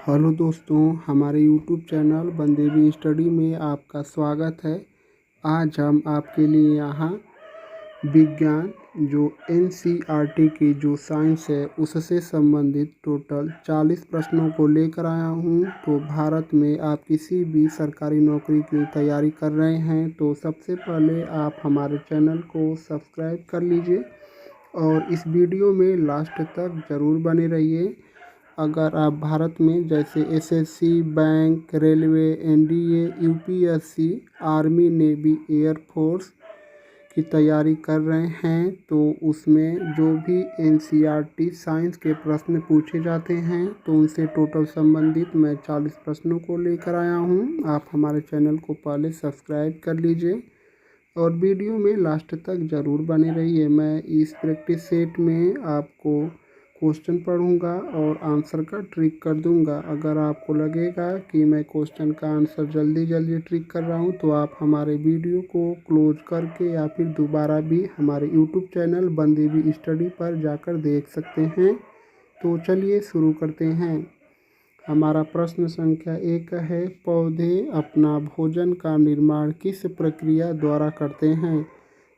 Hello दोस्तों, हमारे YouTube channel बंदेवी study में आपका स्वागत है। आज हम आपके लिए यहाँ विज्ञान जो एनसीईआरटी की जो साइंस है उससे संबंधित टोटल 40 प्रश्नों को लेकर आया हूँ। तो भारत में आप किसी भी सरकारी नौकरी की तैयारी कर रहे हैं तो सबसे पहले आप हमारे चैनल को सब्सक्राइब कर लीजिए और इस वीडियो में लास्ट तक ज़रूर बने रहिए। अगर आप भारत में जैसे SSC, bank, railway, NDA, UPSC, army, navy, air force की तैयारी कर रहे हैं तो उसमें जो भी एनसीईआरटी साइंस के प्रश्न पूछे जाते हैं तो उनसे टोटल संबंधित मैं 40 प्रश्नों को लेकर आया हूं। आप हमारे चैनल को पहले सब्सक्राइब कर लीजिए और वीडियो में लास्ट तक ज़रूर बने रहिए। मैं इस प्रैक्टिस सेट में आपको क्वेश्चन पढ़ूंगा और आंसर का ट्रिक कर दूंगा। अगर आपको लगेगा कि मैं क्वेश्चन का आंसर जल्दी ट्रिक कर रहा हूं तो आप हमारे वीडियो को क्लोज करके या फिर दोबारा भी हमारे यूट्यूब चैनल बंदेवी स्टडी पर जाकर देख सकते हैं। तो चलिए शुरू करते हैं। हमारा प्रश्न संख्या 1 है, पौधे अपना भोजन का निर्माण किस प्रक्रिया द्वारा करते हैं?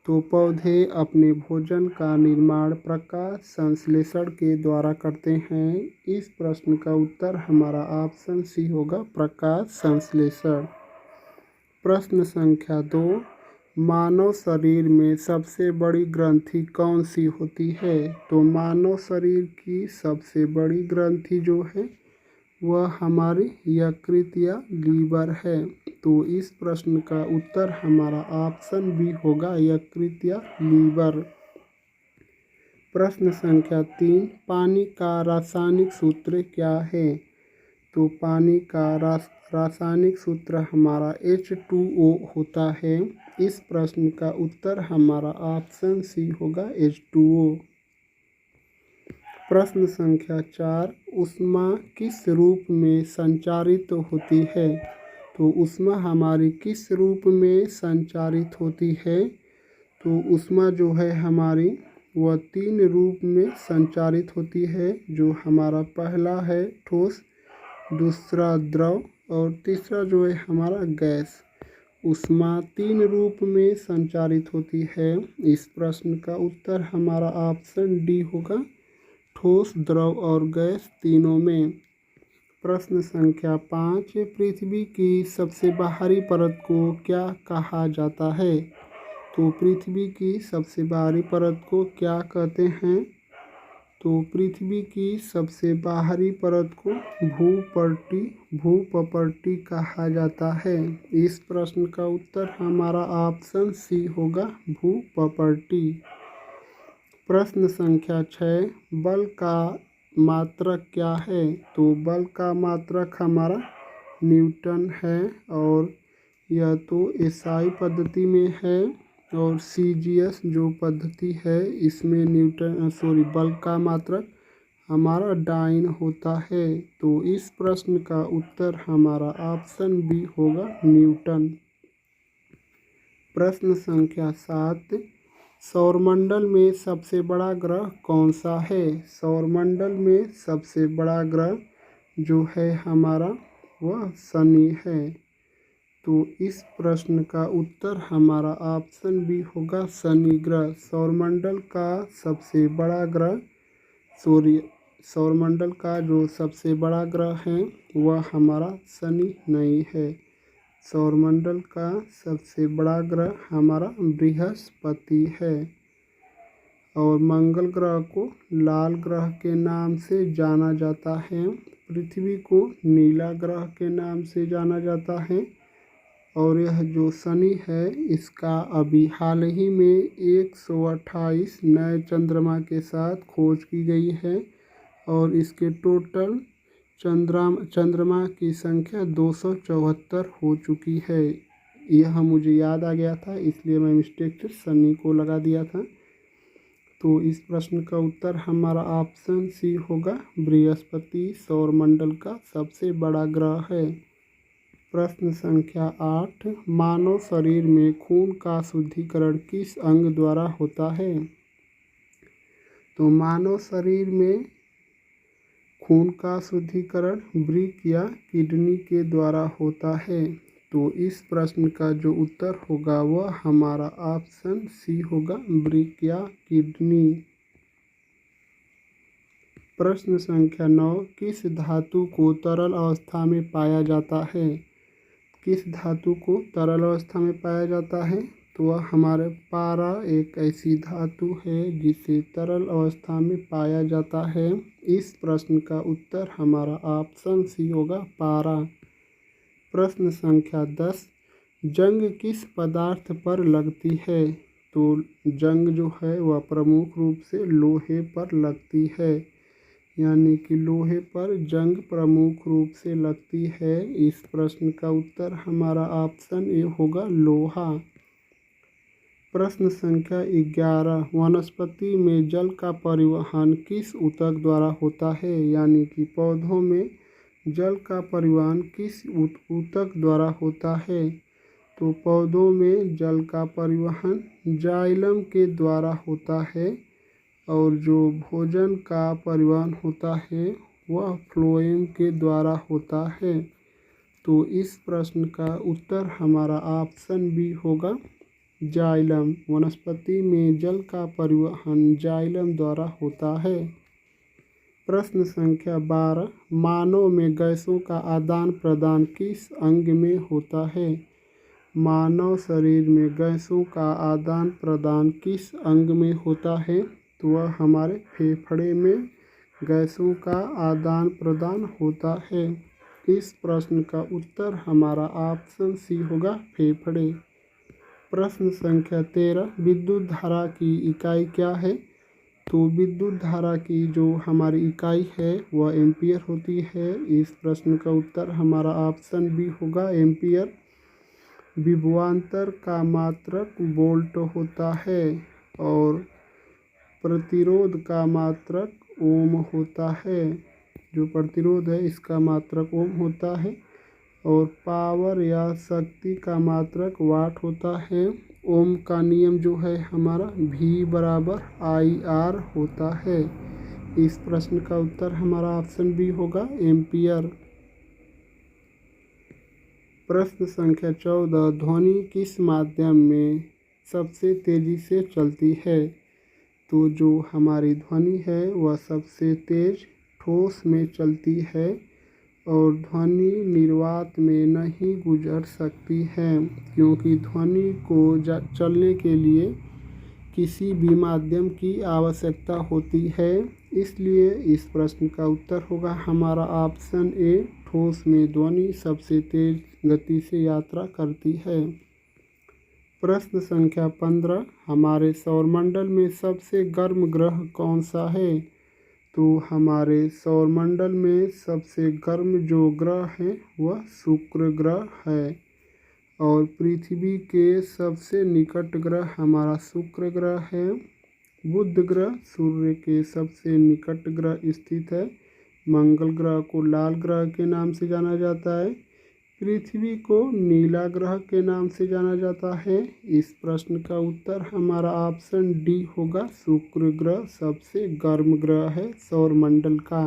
तो पौधे अपने भोजन का निर्माण प्रकाश संश्लेषण के द्वारा करते हैं। इस प्रश्न का उत्तर हमारा ऑप्शन सी होगा, प्रकाश संश्लेषण। प्रश्न संख्या 2, मानव शरीर में सबसे बड़ी ग्रंथि कौन सी होती है? तो मानव शरीर की सबसे बड़ी ग्रंथि जो है वह हमारी यकृत या लीवर है। तो इस प्रश्न का उत्तर हमारा ऑप्शन बी होगा, यकृत या लीवर। प्रश्न संख्या 3, पानी का रासायनिक सूत्र क्या है? तो पानी का रासायनिक सूत्र हमारा H2O होता है। इस प्रश्न का उत्तर हमारा ऑप्शन सी होगा, H2O। प्रश्न संख्या 4, ऊष्मा किस रूप में संचारित होती है? तो ऊष्मा हमारी किस रूप में संचारित होती है? तो ऊष्मा जो है हमारी वह 3 रूप में संचारित होती है, जो हमारा पहला है ठोस, दूसरा द्रव और तीसरा जो है हमारा गैस। ऊष्मा 3 रूप में संचारित होती है। इस प्रश्न का उत्तर हमारा ऑप्शन डी होगा, ठोस, द्रव और गैस तीनों में। प्रश्न संख्या 5, पृथ्वी की सबसे बाहरी परत को क्या कहा जाता है? तो पृथ्वी की सबसे बाहरी परत को क्या कहते हैं? तो पृथ्वी की सबसे बाहरी परत को भूपटल कहा जाता है। इस प्रश्न का उत्तर हमारा ऑप्शन सी होगा, भूपटल। प्रश्न संख्या 6, बल का मात्रक क्या है? तो बल का मात्रक हमारा न्यूटन है और यह तो एसआई पद्धति में है और सीजीएस जो पद्धति है इसमें बल का मात्रक हमारा डाइन होता है। तो इस प्रश्न का उत्तर हमारा ऑप्शन बी होगा, न्यूटन। प्रश्न संख्या 7, सौरमंडल में सबसे बड़ा ग्रह कौन सा है? सौरमंडल में सबसे बड़ा ग्रह जो है हमारा वह शनि है। तो इस प्रश्न का उत्तर हमारा ऑप्शन बी होगा, शनि ग्रह। सौरमंडल का सबसे बड़ा ग्रह सौरमंडल का जो सबसे बड़ा ग्रह है वह हमारा शनि नहीं है। सौरमंडल का सबसे बड़ा ग्रह हमारा बृहस्पति है और मंगल ग्रह को लाल ग्रह के नाम से जाना जाता है। पृथ्वी को नीला ग्रह के नाम से जाना जाता है और यह जो शनि है इसका अभी हाल ही में 128 नए चंद्रमा के साथ खोज की गई है और इसके टोटल चंद्रमा की संख्या 274 हो चुकी है। यह मुझे याद आ गया था इसलिए मैं मिस्टेक से शनि को लगा दिया था। तो इस प्रश्न का उत्तर हमारा ऑप्शन सी होगा, बृहस्पति सौरमंडल का सबसे बड़ा ग्रह है। प्रश्न संख्या 8, मानव शरीर में खून का शुद्धिकरण किस अंग द्वारा होता है? तो मानव शरीर में खून का शुद्धिकरण वृक्क या किडनी के द्वारा होता है। तो इस प्रश्न का जो उत्तर होगा वह हमारा ऑप्शन सी होगा, वृक्क या किडनी। प्रश्न संख्या 9, किस धातु को तरल अवस्था में पाया जाता है? किस धातु को तरल अवस्था में पाया जाता है? तो वह हमारे पारा एक ऐसी धातु है जिसे तरल अवस्था में पाया जाता है। इस प्रश्न का उत्तर हमारा ऑप्शन सी होगा, पारा। प्रश्न संख्या 10, जंग किस पदार्थ पर लगती है? तो जंग जो है वह प्रमुख रूप से लोहे पर लगती है, यानी कि लोहे पर जंग प्रमुख रूप से लगती है। इस प्रश्न का उत्तर हमारा ऑप्शन ए होगा, लोहा। प्रश्न संख्या 11, वनस्पति में जल का परिवहन किस ऊतक द्वारा होता है? यानी कि पौधों में जल का परिवहन किस ऊतक द्वारा होता है? तो पौधों में जल का परिवहन जाइलम के द्वारा होता है, और जो भोजन का परिवहन होता है वह फ्लोएम के द्वारा होता है। तो इस प्रश्न का उत्तर हमारा ऑप्शन बी होगा, जाइलम। वनस्पति में जल का परिवहन जाइलम द्वारा होता है। प्रश्न संख्या 12, मानव में गैसों का आदान प्रदान किस अंग में होता है? मानव शरीर में गैसों का आदान प्रदान किस अंग में होता है? तो वह हमारे फेफड़े में गैसों का आदान प्रदान होता है। इस प्रश्न का उत्तर हमारा ऑप्शन सी होगा, फेफड़े। प्रश्न संख्या 13, विद्युत धारा की इकाई क्या है? तो विद्युत धारा की जो हमारी इकाई है वह एम्पियर होती है। इस प्रश्न का उत्तर हमारा ऑप्शन बी होगा, एम्पियर। विभवांतर का मात्रक वोल्ट होता है, और प्रतिरोध का मात्रक ओम होता है। जो प्रतिरोध है इसका मात्रक ओम होता है, और पावर या शक्ति का मात्रक वाट होता है। ओम का नियम जो है हमारा V बराबर IR होता है। इस प्रश्न का उत्तर हमारा ऑप्शन बी होगा, एम्पियर। प्रश्न संख्या 14, ध्वनि किस माध्यम में सबसे तेजी से चलती है? तो जो हमारी ध्वनि है वह सबसे तेज ठोस में चलती है, और ध्वनि निर्वात में नहीं गुजर सकती है, क्योंकि ध्वनि को चलने के लिए किसी भी माध्यम की आवश्यकता होती है। इसलिए इस प्रश्न का उत्तर होगा हमारा ऑप्शन ए, ठोस में ध्वनि सबसे तेज गति से यात्रा करती है। प्रश्न संख्या 15, हमारे सौरमंडल में सबसे गर्म ग्रह कौन सा है? तो हमारे सौरमंडल में सबसे गर्म जो ग्रह है वह शुक्र ग्रह है, और पृथ्वी के सबसे निकट ग्रह हमारा शुक्र ग्रह है। बुध ग्रह सूर्य के सबसे निकट ग्रह स्थित है। मंगल ग्रह को लाल ग्रह के नाम से जाना जाता है। पृथ्वी को नीला ग्रह के नाम से जाना जाता है। इस प्रश्न का उत्तर हमारा ऑप्शन डी होगा, शुक्र ग्रह सबसे गर्म ग्रह है सौरमंडल का।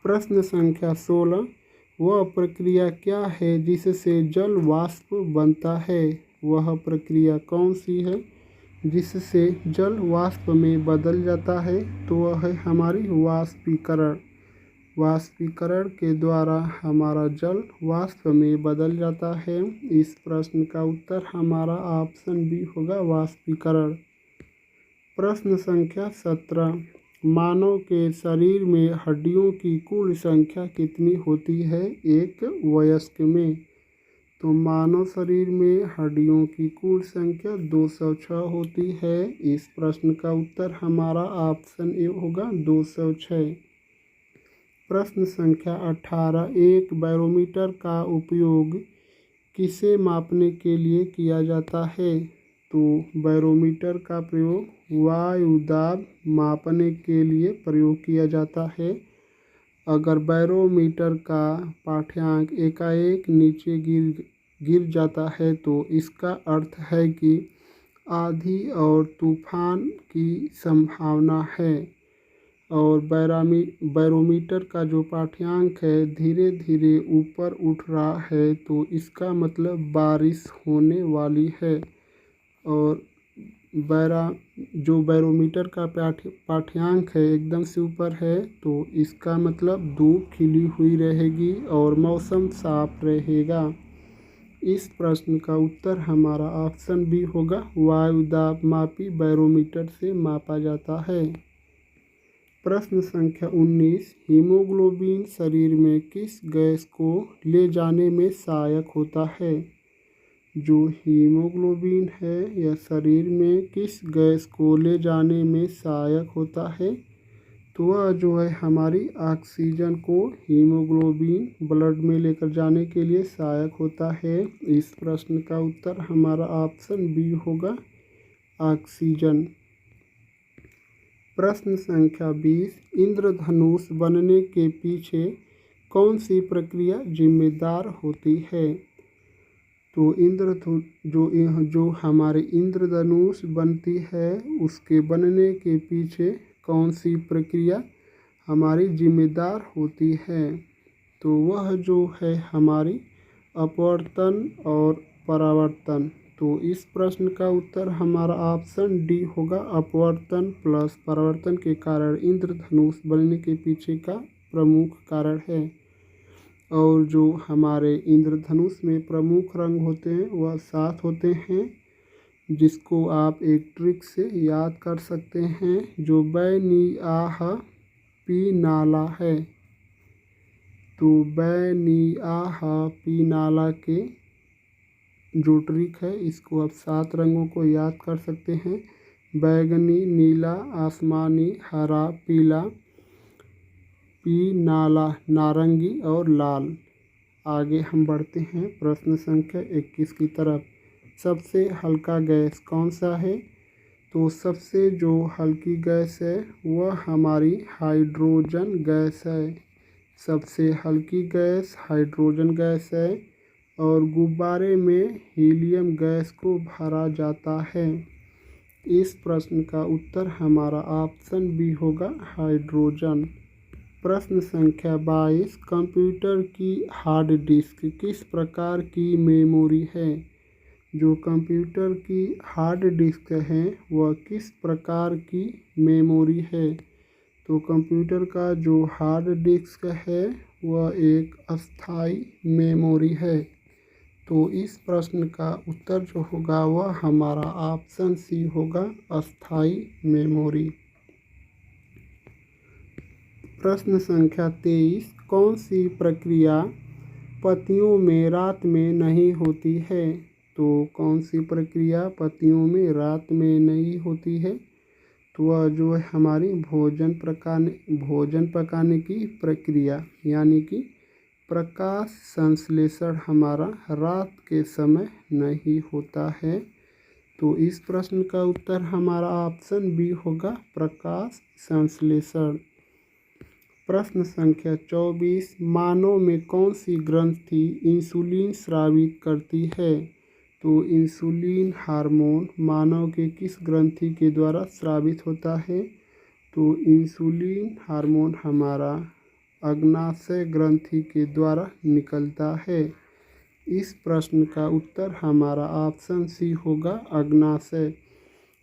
प्रश्न संख्या 16, वह प्रक्रिया क्या है जिससे जल वाष्प बनता है? वह प्रक्रिया कौन सी है जिससे जल वाष्प में बदल जाता है? तो वह है हमारी वाष्पीकरण। वाष्पीकरण के द्वारा हमारा जल वाष्प में बदल जाता है। इस प्रश्न का उत्तर हमारा ऑप्शन बी होगा, वाष्पीकरण। प्रश्न संख्या 17, मानव के शरीर में हड्डियों की कुल संख्या कितनी होती है एक वयस्क में? तो मानव शरीर में हड्डियों की कुल संख्या 206 होती है। इस प्रश्न का उत्तर हमारा ऑप्शन ए होगा, 206। प्रश्न संख्या 18, एक बैरोमीटर का उपयोग किसे मापने के लिए किया जाता है? तो बैरोमीटर का प्रयोग वायु दाब मापने के लिए प्रयोग किया जाता है। अगर बैरोमीटर का पाठ्यांक एकाएक नीचे गिर जाता है तो इसका अर्थ है कि आंधी और तूफान की संभावना है। और बैरोमीटर का जो पाठ्यांक है धीरे धीरे ऊपर उठ रहा है, तो इसका मतलब बारिश होने वाली है। और जो बैरोमीटर का पाठ्यांक है एकदम से ऊपर है, तो इसका मतलब धूप खिली हुई रहेगी और मौसम साफ रहेगा। इस प्रश्न का उत्तर हमारा ऑप्शन बी होगा। वायु दाब मापी बैरोमीटर से मापा जाता है। प्रश्न संख्या 19, हीमोग्लोबिन शरीर में किस गैस को ले जाने में सहायक होता है? जो हीमोग्लोबिन है यह शरीर में किस गैस को ले जाने में सहायक होता है? तो वह जो है हमारी ऑक्सीजन को हीमोग्लोबिन ब्लड में लेकर जाने के लिए सहायक होता है। इस प्रश्न का उत्तर हमारा ऑप्शन बी होगा, ऑक्सीजन। प्रश्न संख्या 20, इंद्रधनुष बनने के पीछे कौन सी प्रक्रिया जिम्मेदार होती है? तो जो हमारे इंद्रधनुष बनती है उसके बनने के पीछे कौन सी प्रक्रिया हमारी जिम्मेदार होती है? तो वह जो है हमारी अपवर्तन और परावर्तन। तो इस प्रश्न का उत्तर हमारा ऑप्शन डी होगा, अपवर्तन प्लस परावर्तन के कारण इंद्रधनुष बनने के पीछे का प्रमुख कारण है। और जो हमारे इंद्रधनुष में प्रमुख रंग होते हैं वह 7 होते हैं, जिसको आप एक ट्रिक से याद कर सकते हैं, जो बैनियाह पीनाला है। तो बैनियाह पीनाला के जो ट्रिक है इसको आप 7 रंगों को याद कर सकते हैं, बैगनी, नीला, आसमानी, हरा, पीला, पीनाला, नारंगी और लाल। आगे हम बढ़ते हैं प्रश्न संख्या 21 की तरफ। सबसे हल्का गैस कौन सा है? तो सबसे जो हल्की गैस है वह हमारी हाइड्रोजन गैस है। सबसे हल्की गैस हाइड्रोजन गैस है और गुब्बारे में हीलियम गैस को भरा जाता है। इस प्रश्न का उत्तर हमारा ऑप्शन बी होगा, हाइड्रोजन। प्रश्न संख्या 22, कंप्यूटर की हार्ड डिस्क किस प्रकार की मेमोरी है? जो कंप्यूटर की हार्ड डिस्क है वह किस प्रकार की मेमोरी है? तो कंप्यूटर का जो हार्ड डिस्क है वह एक अस्थाई मेमोरी है। तो इस प्रश्न का उत्तर जो होगा वह हमारा ऑप्शन सी होगा, अस्थाई मेमोरी। प्रश्न संख्या 23, कौन सी प्रक्रिया पत्तियों में रात में नहीं होती है? तो कौन सी प्रक्रिया पत्तियों में रात में नहीं होती है? तो वह जो है हमारी भोजन पकाने की प्रक्रिया, यानी कि प्रकाश संश्लेषण हमारा रात के समय नहीं होता है। तो इस प्रश्न का उत्तर हमारा ऑप्शन बी होगा, प्रकाश संश्लेषण। प्रश्न संख्या 24, मानव में कौन सी ग्रंथि इंसुलिन स्रावित करती है? तो इंसुलिन हार्मोन मानव के किस ग्रंथि के द्वारा स्रावित होता है? तो इंसुलिन हार्मोन हमारा अग्नाशय ग्रंथि के द्वारा निकलता है। इस प्रश्न का उत्तर हमारा ऑप्शन सी होगा, अग्नाशय।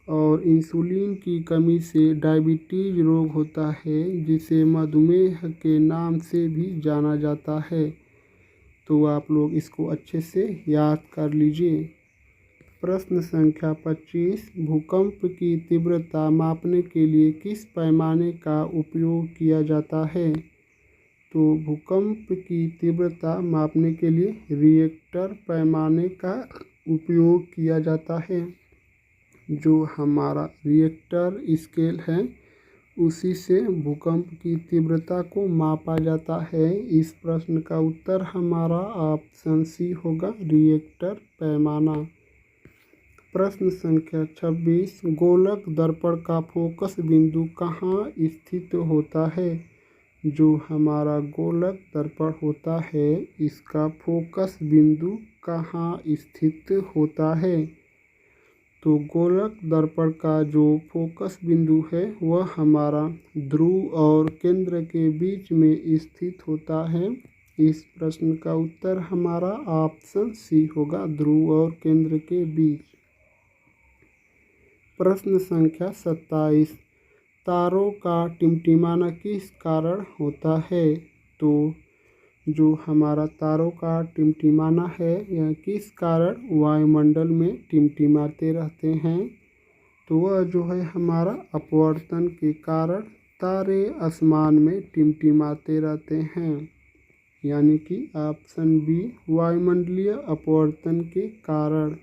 और इंसुलिन की कमी से डायबिटीज रोग होता है, जिसे मधुमेह के नाम से भी जाना जाता है। तो आप लोग इसको अच्छे से याद कर लीजिए। प्रश्न संख्या 25, भूकंप की तीव्रता मापने के लिए किस पैमाने का उपयोग किया जाता है? तो भूकंप की तीव्रता मापने के लिए रिएक्टर पैमाने का उपयोग किया जाता है। जो हमारा रिएक्टर स्केल है उसी से भूकंप की तीव्रता को मापा जाता है। इस प्रश्न का उत्तर हमारा ऑप्शन सी होगा, रिएक्टर पैमाना। प्रश्न संख्या 26, गोलक दर्पण का फोकस बिंदु कहाँ स्थित होता है? जो हमारा गोलक दर्पण होता है इसका फोकस बिंदु कहाँ स्थित होता है? तो गोलक दर्पण का जो फोकस बिंदु है वह हमारा ध्रुव और केंद्र के बीच में स्थित होता है। इस प्रश्न का उत्तर हमारा ऑप्शन सी होगा, ध्रुव और केंद्र के बीच। प्रश्न संख्या 27, तारों का टिमटिमाना किस कारण होता है? तो जो हमारा तारों का टिमटिमाना है यह किस कारण वायुमंडल में टिमटिमाते रहते हैं? तो वह जो है हमारा अपवर्तन के कारण तारे आसमान में टिमटिमाते रहते हैं, यानी कि ऑप्शन बी वायुमंडलीय अपवर्तन के कारण।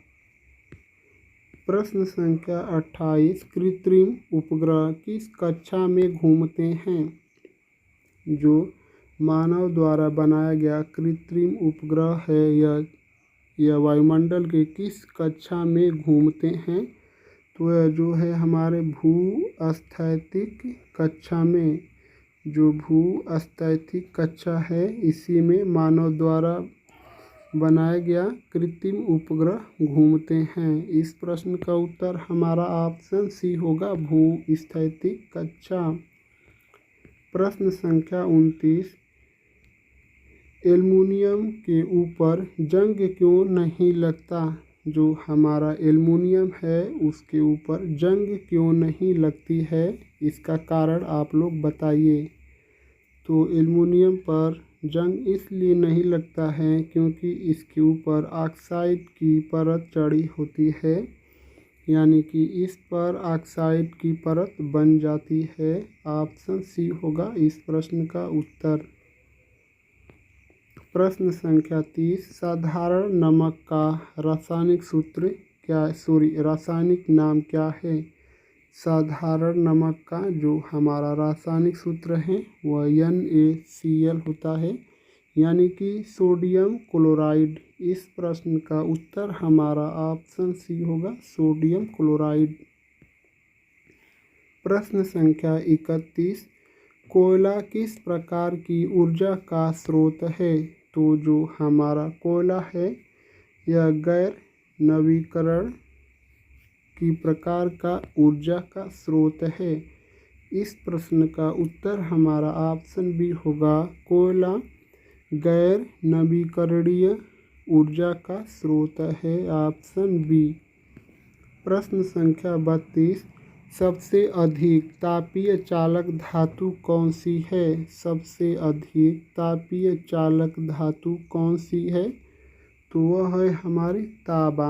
प्रश्न संख्या 28, कृत्रिम उपग्रह किस कक्षा में घूमते हैं? जो मानव द्वारा बनाया गया कृत्रिम उपग्रह है यह वायुमंडल के किस कक्षा में घूमते हैं? तो यह जो है हमारे भूस्थैतिक कक्षा में, जो भूस्थैतिक कक्षा है इसी में मानव द्वारा बनाया गया कृत्रिम उपग्रह घूमते हैं। इस प्रश्न का उत्तर हमारा ऑप्शन सी होगा, भूस्थैतिक कक्षा। प्रश्न संख्या 29, एल्युमिनियम के ऊपर जंग क्यों नहीं लगता? जो हमारा एल्युमिनियम है उसके ऊपर जंग क्यों नहीं लगती है, इसका कारण आप लोग बताइए। तो एल्युमिनियम पर जंग इसलिए नहीं लगता है क्योंकि इसके ऊपर ऑक्साइड की परत चढ़ी होती है, यानी कि इस पर ऑक्साइड की परत बन जाती है। ऑप्शन सी होगा इस प्रश्न का उत्तर। प्रश्न संख्या 30, साधारण नमक का रासायनिक सूत्र क्या, रासायनिक नाम क्या है? साधारण नमक का जो हमारा रासायनिक सूत्र है वह NaCl होता है, यानी कि सोडियम क्लोराइड। इस प्रश्न का उत्तर हमारा ऑप्शन सी होगा, सोडियम क्लोराइड। प्रश्न संख्या 31, कोयला किस प्रकार की ऊर्जा का स्रोत है? तो जो हमारा कोयला है यह गैर नवीकरण की प्रकार का ऊर्जा का स्रोत है। इस प्रश्न का उत्तर हमारा ऑप्शन बी होगा, कोयला गैर नवीकरणीय ऊर्जा का स्रोत है, ऑप्शन बी। प्रश्न संख्या 32, सबसे अधिक तापीय चालक धातु कौन सी है? सबसे अधिक तापीय चालक धातु कौन सी है? तो वह है हमारी तांबा।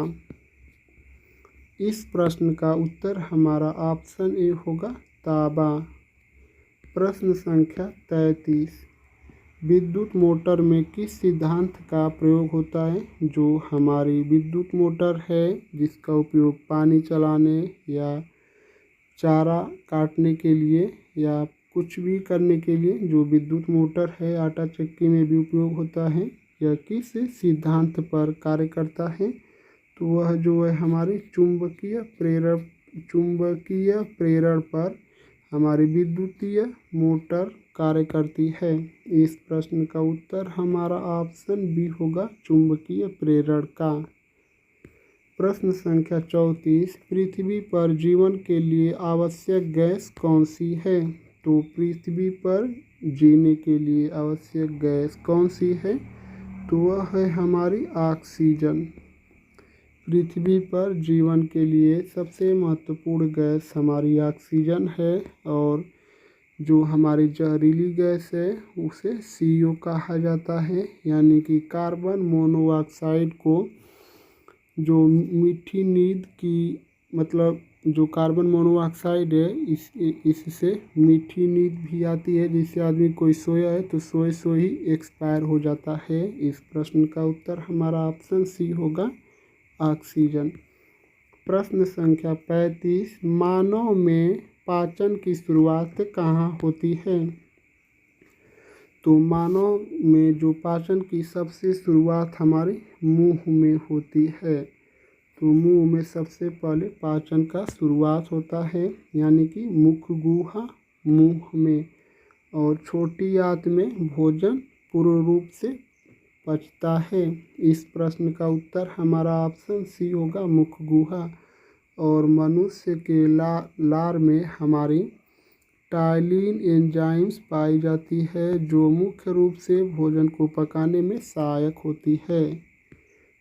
इस प्रश्न का उत्तर हमारा ऑप्शन ए होगा, तांबा। प्रश्न संख्या 33, विद्युत मोटर में किस सिद्धांत का प्रयोग होता है? जो हमारी विद्युत मोटर है जिसका उपयोग पानी चलाने या चारा काटने के लिए या कुछ भी करने के लिए जो विद्युत मोटर है, आटा चक्की में भी उपयोग होता है, यह किस सिद्धांत पर कार्य करता है? तो वह जो है हमारी चुंबकीय प्रेरण पर हमारी विद्युतीय मोटर कार्य करती है। इस प्रश्न का उत्तर हमारा ऑप्शन बी होगा, चुंबकीय प्रेरण का। प्रश्न संख्या 34, पृथ्वी पर जीवन के लिए आवश्यक गैस कौन सी है? तो पृथ्वी पर जीने के लिए आवश्यक गैस कौन सी है? तो वह है हमारी ऑक्सीजन। पृथ्वी पर जीवन के लिए सबसे महत्वपूर्ण गैस हमारी ऑक्सीजन है, और जो हमारी जहरीली गैस है उसे CO कहा जाता है, यानी कि कार्बन मोनोऑक्साइड को जो मीठी नींद की, मतलब जो कार्बन मोनोऑक्साइड है इससे मीठी नींद भी आती है, जिससे आदमी कोई सोया है तो सोए ही एक्सपायर हो जाता है। इस प्रश्न का उत्तर हमारा ऑप्शन सी होगा, ऑक्सीजन। प्रश्न संख्या 35, मानव में पाचन की शुरुआत कहाँ होती है? तो मानव में जो पाचन की सबसे शुरुआत हमारे मुंह में होती है। तो मुंह में सबसे पहले पाचन का शुरुआत होता है, यानी कि मुख गुहा मुंह में, और छोटी आंत में भोजन पूर्ण रूप से पचता है। इस प्रश्न का उत्तर हमारा ऑप्शन सी होगा, मुख गुहा। और मनुष्य के लार में हमारी टाइलिन एंजाइम्स पाई जाती है जो मुख्य रूप से भोजन को पकाने में सहायक होती है।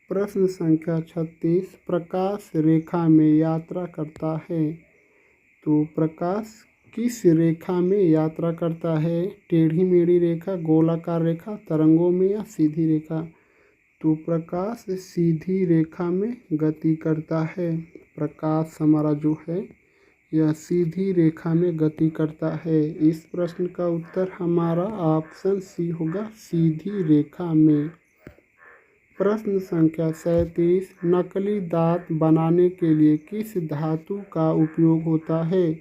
प्रश्न संख्या 36, प्रकाश रेखा में यात्रा करता है। तो प्रकाश किस रेखा में यात्रा करता है? टेढ़ी मेढ़ी रेखा, गोलाकार रेखा, तरंगों में या सीधी रेखा? तो प्रकाश सीधी रेखा में गति करता है। प्रकाश हमारा जो है यह सीधी रेखा में गति करता है। इस प्रश्न का उत्तर हमारा ऑप्शन सी होगा, सीधी रेखा में। प्रश्न संख्या 37, नकली दांत बनाने के लिए किस धातु का उपयोग होता है?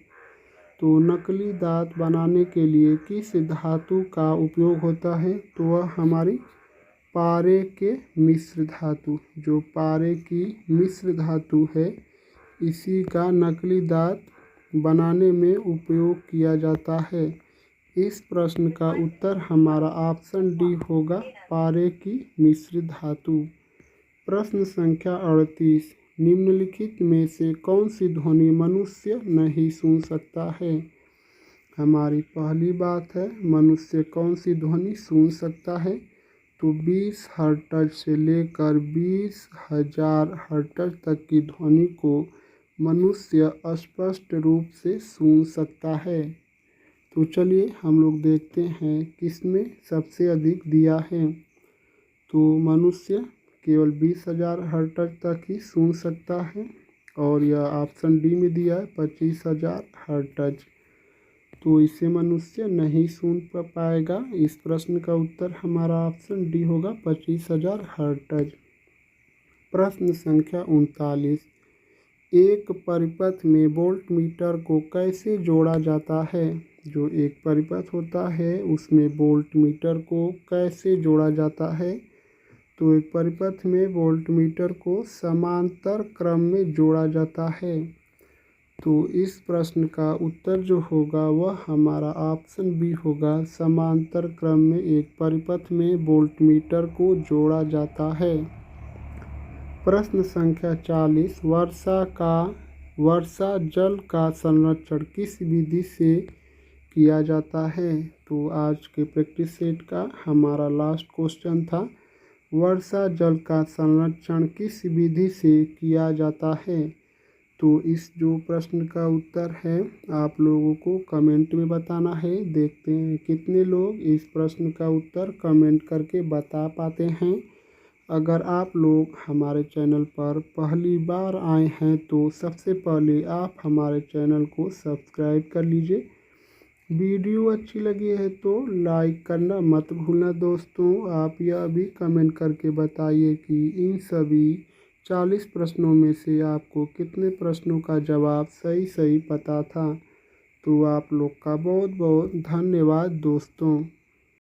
तो नकली दांत बनाने के लिए किस धातु का उपयोग होता है? तो वह हमारी पारे के मिश्र धातु, जो पारे की मिश्र धातु है, इसी का नकली दांत बनाने में उपयोग किया जाता है। इस प्रश्न का उत्तर हमारा ऑप्शन डी होगा, पारे की मिश्र धातु। प्रश्न संख्या 38, निम्नलिखित में से कौन सी ध्वनि मनुष्य नहीं सुन सकता है? हमारी पहली बात है, मनुष्य कौन सी ध्वनि सुन सकता है? तो 20 हर्ट्ज से लेकर 20,000 हर्ट्ज तक की ध्वनि को मनुष्य स्पष्ट रूप से सुन सकता है। तो चलिए हम लोग देखते हैं किसमें सबसे अधिक दिया है। तो मनुष्य केवल 20,000 हर्ट्ज तक ही सुन सकता है और यह ऑप्शन डी में दिया है 25,000 हर्ट्ज। तो इसे मनुष्य नहीं सुन पाएगा। इस प्रश्न का उत्तर हमारा ऑप्शन डी होगा, 25,000 हर्ट्ज। प्रश्न संख्या 39, एक परिपथ में वोल्ट मीटर को कैसे जोड़ा जाता है? जो एक परिपथ होता है उसमें वोल्ट मीटर को कैसे जोड़ा जाता है? तो एक परिपथ में वोल्ट मीटर को समांतर क्रम में जोड़ा जाता है। तो इस प्रश्न का उत्तर जो होगा वह हमारा ऑप्शन बी होगा, समांतर क्रम में एक परिपथ में वोल्ट मीटर को जोड़ा जाता है। प्रश्न संख्या 40, वर्षा जल का संरक्षण किस विधि से किया जाता है? तो आज के प्रैक्टिस सेट का हमारा लास्ट क्वेश्चन था, वर्षा जल का संरक्षण किस विधि से किया जाता है? तो इस जो प्रश्न का उत्तर है आप लोगों को कमेंट में बताना है। देखते हैं कितने लोग इस प्रश्न का उत्तर कमेंट करके बता पाते हैं। अगर आप लोग हमारे चैनल पर पहली बार आए हैं तो सबसे पहले आप हमारे चैनल को सब्सक्राइब कर लीजिए। वीडियो अच्छी लगी है तो लाइक करना मत भूलना दोस्तों। आप यह भी कमेंट करके बताइए कि इन सभी 40 प्रश्नों में से आपको कितने प्रश्नों का जवाब सही पता था। तो आप लोग का बहुत बहुत धन्यवाद दोस्तों।